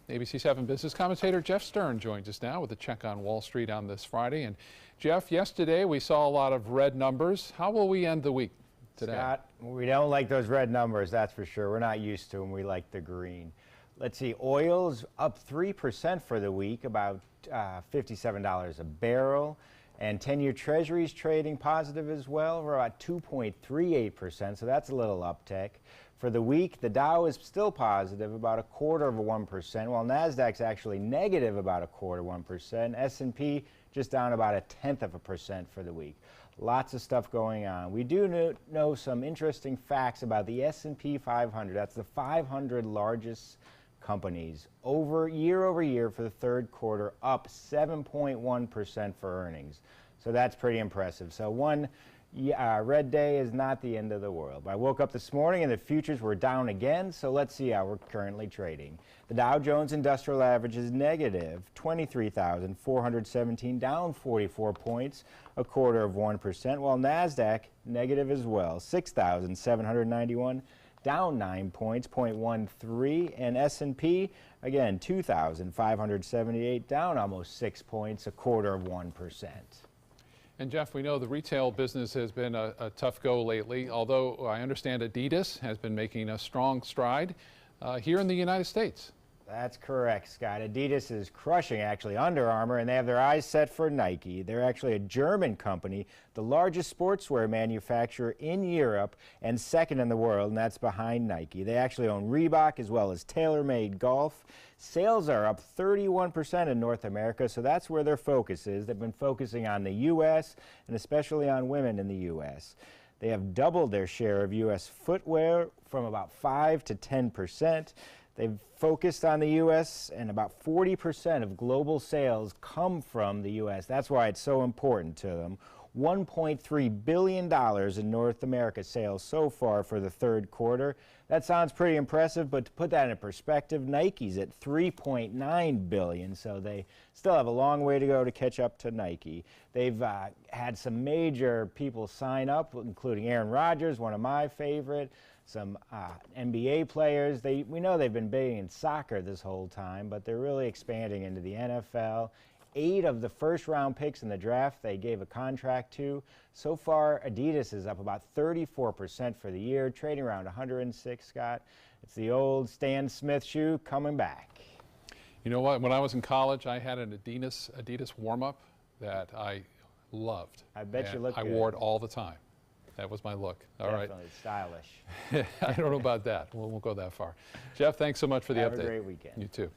ABC 7 business commentator Jeff Stern joins us now with a check on Wall Street on this Friday. And Jeff, yesterday we saw a lot of red numbers. How will we end the week today? Scott, we don't like those red numbers, that's for sure. We're not used to them. We like the green. Let's see, oil's up 3% for the week, about $57 a barrel. And 10-year treasuries trading positive as well. We're about 2.38%, so that's a little uptick. For the week, the Dow is still positive, about 0.25%, while NASDAQ's actually negative about 0.25%. S&P just down about 0.1% for the week. Lots of stuff going on. We do know some interesting facts about the S&P 500. That's the 500 largest companies year over year for the third quarter, up 7.1% for earnings. So that's pretty impressive. So one red day is not the end of the world. I woke up this morning and the futures were down again, so let's see how we're currently trading. The Dow Jones Industrial Average is negative 23,417, down 44 points, 0.25%, while NASDAQ negative as well, 6,791, down 9 points, 0.13, and S&P, again, 2,578, down almost 6 points, 0.25%. And Jeff, we know the retail business has been a tough go lately, although I understand Adidas has been making a strong stride here in the United States. That's correct, Scott. Adidas is crushing, actually, Under Armour, and they have their eyes set for Nike. They're actually a German company, the largest sportswear manufacturer in Europe and second in the world, and that's behind Nike. They actually own Reebok as well as TaylorMade Golf. Sales are up 31% in North America, so that's where their focus is. They've been focusing on the U.S. and especially on women in the U.S. They have doubled their share of U.S. footwear from about 5 to 10%. They've focused on the U.S., and about 40% of global sales come from the U.S. That's why it's so important to them. $1.3 billion in North America sales so far for the third quarter. That sounds pretty impressive, but to put that in perspective, Nike's at $3.9 billion, so they still have a long way to go to catch up to Nike. They've had some major people sign up, including Aaron Rodgers, one of my favorite, some NBA players. We know they've been big in soccer this whole time, but they're really expanding into the NFL. 8 of the first-round picks in the draft they gave a contract to. So far, Adidas is up about 34% for the year, trading around 106, Scott. It's the old Stan Smith shoe coming back. You know what? When I was in college, I had an Adidas warm-up that I loved. I bet you look good. I wore it all the time. That was my look. All right. Definitely stylish. I don't know about that. We won't go that far. Jeff, thanks so much for the update. Have a great weekend. You too.